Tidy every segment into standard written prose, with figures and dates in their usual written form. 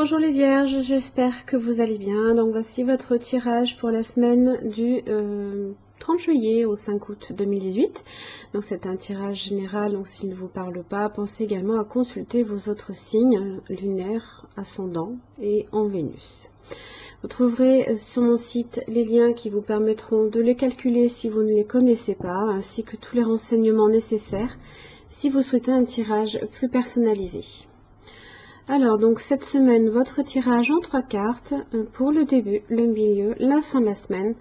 Bonjour les vierges, j'espère que vous allez bien. Donc voici votre tirage pour la semaine du 30 juillet au 5 août 2018. Donc c'est un tirage général, donc s'il ne vous parle pas, pensez également à consulter vos autres signes lunaires, ascendant et en Vénus. Vous trouverez sur mon site les liens qui vous permettront de les calculer si vous ne les connaissez pas, ainsi que tous les renseignements nécessaires si vous souhaitez un tirage plus personnalisé. Alors, donc cette semaine, votre tirage en 3 cartes pour le début, le milieu, la fin de la semaine,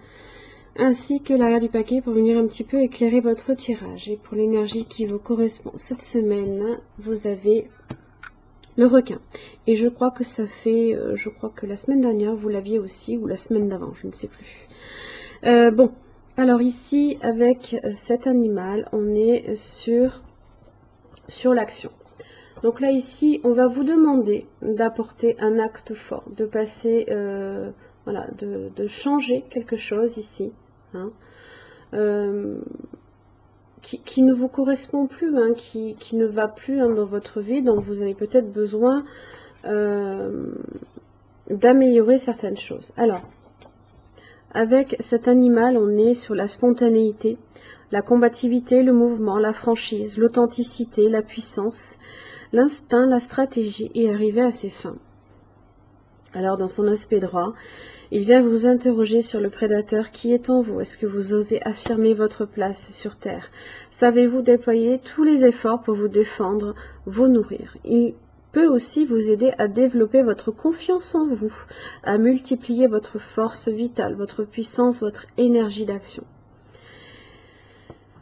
ainsi que l'arrière du paquet pour venir un petit peu éclairer votre tirage. Et pour l'énergie qui vous correspond cette semaine, vous avez le requin. Et je crois que ça fait, je crois que la semaine dernière, vous l'aviez aussi, ou la semaine d'avant, je ne sais plus. Bon, alors ici, avec cet animal, on est sur l'action. Donc là, ici, on va vous demander d'apporter un acte fort, de passer, voilà, de changer quelque chose ici, hein, qui ne vous correspond plus, hein, qui ne va plus hein, dans votre vie, donc vous avez peut-être besoin d'améliorer certaines choses. Alors, avec cet animal, on est sur la spontanéité, la combativité, le mouvement, la franchise, l'authenticité, la puissance, l'instinct, la stratégie et arriver à ses fins. Alors dans son aspect droit, il vient vous interroger sur le prédateur qui est en vous. Est-ce que vous osez affirmer votre place sur Terre? Savez-vous déployer tous les efforts pour vous défendre, vous nourrir? Il peut aussi vous aider à développer votre confiance en vous, à multiplier votre force vitale, votre puissance, votre énergie d'action.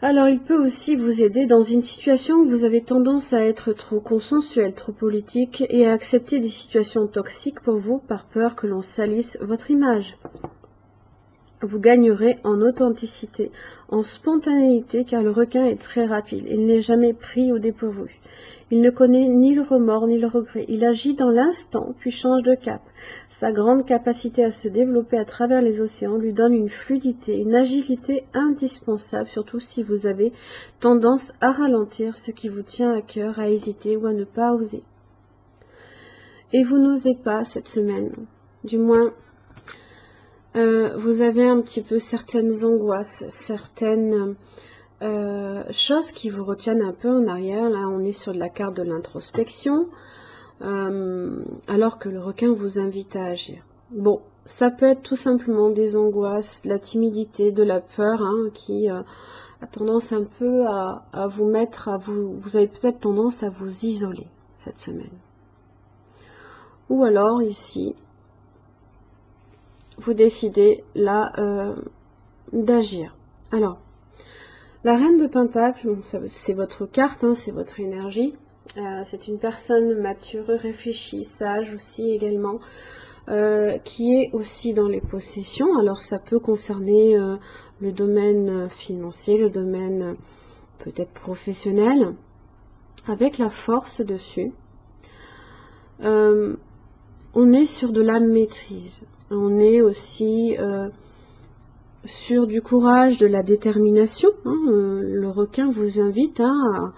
Alors, il peut aussi vous aider dans une situation où vous avez tendance à être trop consensuel, trop politique et à accepter des situations toxiques pour vous par peur que l'on salisse votre image. Vous gagnerez en authenticité, en spontanéité, car le requin est très rapide. Il n'est jamais pris au dépourvu. Il ne connaît ni le remords ni le regret. Il agit dans l'instant, puis change de cap. Sa grande capacité à se développer à travers les océans lui donne une fluidité, une agilité indispensable, surtout si vous avez tendance à ralentir ce qui vous tient à cœur, à hésiter ou à ne pas oser. Et vous n'osez pas cette semaine, du moins... vous avez un petit peu certaines angoisses, certaines choses qui vous retiennent un peu en arrière. Là, on est sur de la carte de l'introspection, alors que le requin vous invite à agir. Bon, ça peut être tout simplement des angoisses, de la timidité, de la peur, hein, qui a tendance un peu à vous mettre, vous avez peut-être tendance à vous isoler cette semaine. Ou alors ici, vous décidez là d'agir. Alors, la reine de Pentacle, c'est votre carte, hein, c'est votre énergie. C'est une personne mature, réfléchie, sage aussi également, qui est aussi dans les possessions. Alors ça peut concerner le domaine financier, le domaine peut-être professionnel, avec la force dessus. On est sur de la maîtrise. On est aussi sur du courage, de la détermination. Hein, le requin vous invite à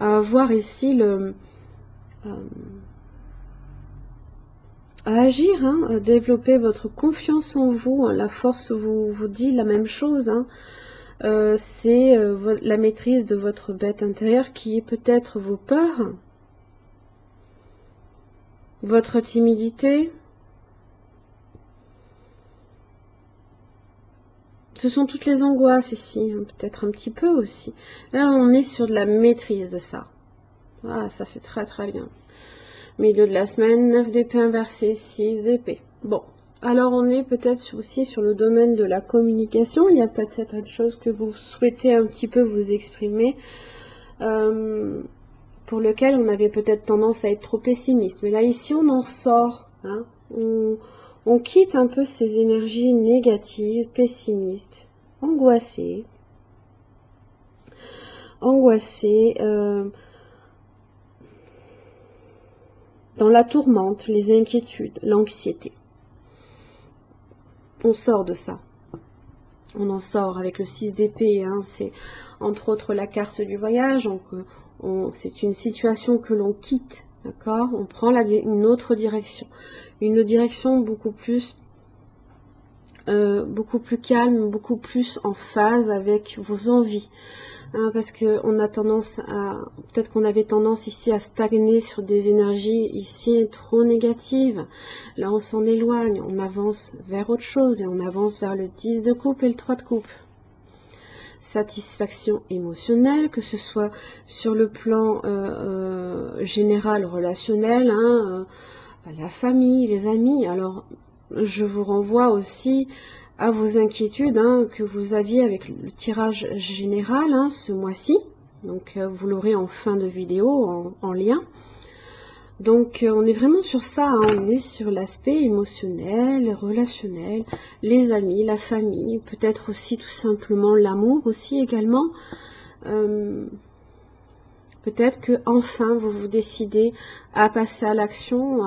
avoir ici à agir, hein, à développer votre confiance en vous. La force vous dit la même chose. Hein. C'est la maîtrise de votre bête intérieure qui est peut-être vos peurs, votre timidité. Ce sont toutes les angoisses ici, hein, peut-être un petit peu aussi. Là, on est sur de la maîtrise de ça. Ah, ça c'est très très bien. Milieu de la semaine, 9 d'épée inversée, 6 d'épée. Bon, alors on est peut-être aussi sur le domaine de la communication. Il y a peut-être certaines choses que vous souhaitez un petit peu vous exprimer, pour lesquelles on avait peut-être tendance à être trop pessimiste. Mais là, ici, on en sort. Hein, on quitte un peu ces énergies négatives, pessimistes, angoissées, dans la tourmente, les inquiétudes, l'anxiété. On sort de ça. On en sort avec le 6 d'épée. Hein, c'est entre autres la carte du voyage. C'est une situation que l'on quitte D'accord? On prend une autre direction. Une direction beaucoup plus calme, beaucoup plus en phase avec vos envies. Hein, parce que on a tendance à, peut-être qu'on avait tendance ici à stagner sur des énergies ici trop négatives. Là, on s'en éloigne, on avance vers autre chose et on avance vers le 10 de coupe et le 3 de coupe. Satisfaction émotionnelle, que ce soit sur le plan général, relationnel, hein, la famille, les amis. Alors, je vous renvoie aussi à vos inquiétudes hein, que vous aviez avec le tirage général hein, ce mois-ci. Donc, vous l'aurez en fin de vidéo en lien. Donc, on est vraiment sur ça, hein, on est sur l'aspect émotionnel, relationnel, les amis, la famille, peut-être aussi tout simplement l'amour aussi également. Peut-être que enfin vous vous décidez à passer à l'action,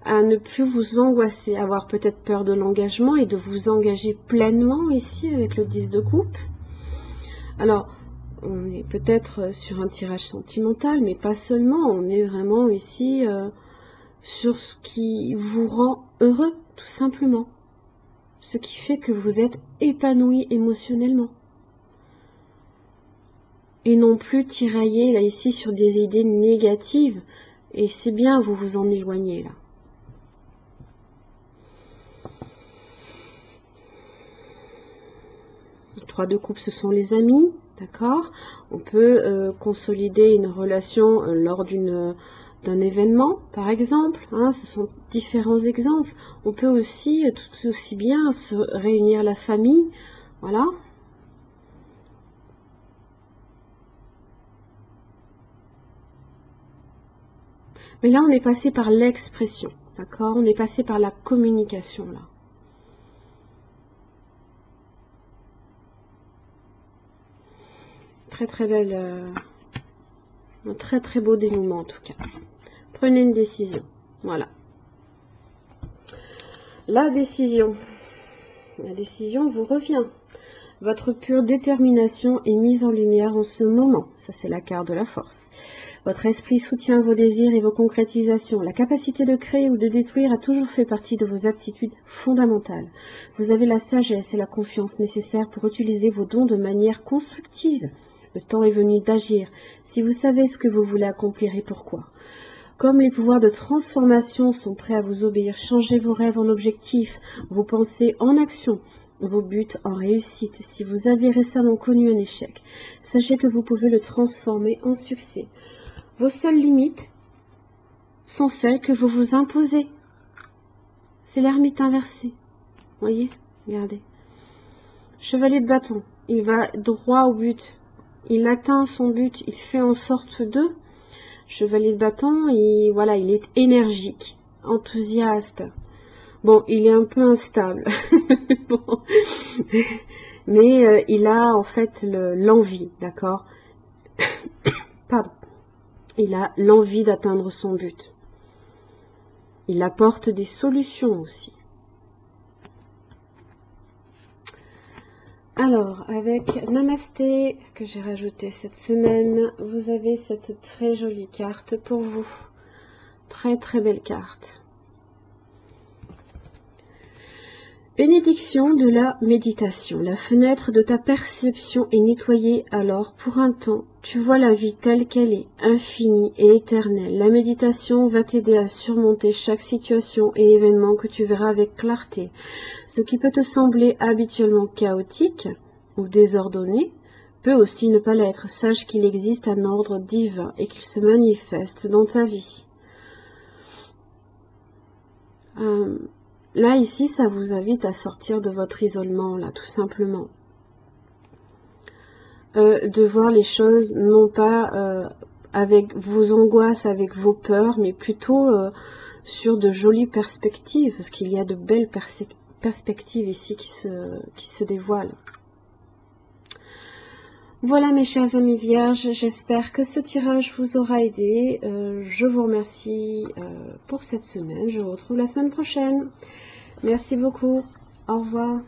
à ne plus vous angoisser, avoir peut-être peur de l'engagement et de vous engager pleinement ici avec le 10 de coupe. Alors, on est peut-être sur un tirage sentimental, mais pas seulement, on est vraiment ici sur ce qui vous rend heureux, tout simplement. Ce qui fait que vous êtes épanoui émotionnellement. Et non plus tiraillé là ici sur des idées négatives. Et c'est bien, vous vous en éloignez là. Les 3 de coupe, ce sont les amis, d'accord? On peut consolider une relation lors d'un événement, par exemple. Hein, ce sont différents exemples. On peut aussi, tout aussi bien, se réunir la famille. Voilà. Mais là, on est passé par l'expression, d'accord? On est passé par la communication, là. Très très belle, un très très beau dénouement en tout cas. Prenez une décision, voilà. La décision vous revient. Votre pure détermination est mise en lumière en ce moment. Ça, c'est la carte de la force. Votre esprit soutient vos désirs et vos concrétisations. La capacité de créer ou de détruire a toujours fait partie de vos aptitudes fondamentales. Vous avez la sagesse et la confiance nécessaires pour utiliser vos dons de manière constructive. Le temps est venu d'agir. Si vous savez ce que vous voulez accomplir et pourquoi. Comme les pouvoirs de transformation sont prêts à vous obéir, changez vos rêves en objectifs, vos pensées en action, vos buts en réussite. Si vous avez récemment connu un échec, sachez que vous pouvez le transformer en succès. Vos seules limites sont celles que vous vous imposez. C'est l'ermite inversé. Voyez, regardez. Chevalier de bâton, il va droit au but. Il atteint son but, il fait en sorte de. Chevalier de bâton, voilà, il est énergique, enthousiaste. Bon, il est un peu instable. Bon. Mais il a en fait l'envie, d'accord? Pardon. Il a l'envie d'atteindre son but. Il apporte des solutions aussi. Alors, avec Namasté, que j'ai rajouté cette semaine, vous avez cette très jolie carte pour vous. Très très belle carte. Bénédiction de la méditation. La fenêtre de ta perception est nettoyée alors pour un temps. Tu vois la vie telle qu'elle est, infinie et éternelle. La méditation va t'aider à surmonter chaque situation et événement que tu verras avec clarté. Ce qui peut te sembler habituellement chaotique ou désordonné peut aussi ne pas l'être. Sache qu'il existe un ordre divin et qu'il se manifeste dans ta vie. Là, ici, ça vous invite à sortir de votre isolement, là, tout simplement. De voir les choses, non pas avec vos angoisses, avec vos peurs, mais plutôt sur de jolies perspectives, parce qu'il y a de belles perspectives ici qui se dévoilent. Voilà mes chers amis vierges, j'espère que ce tirage vous aura aidé. Je vous remercie pour cette semaine, je vous retrouve la semaine prochaine. Merci beaucoup, au revoir.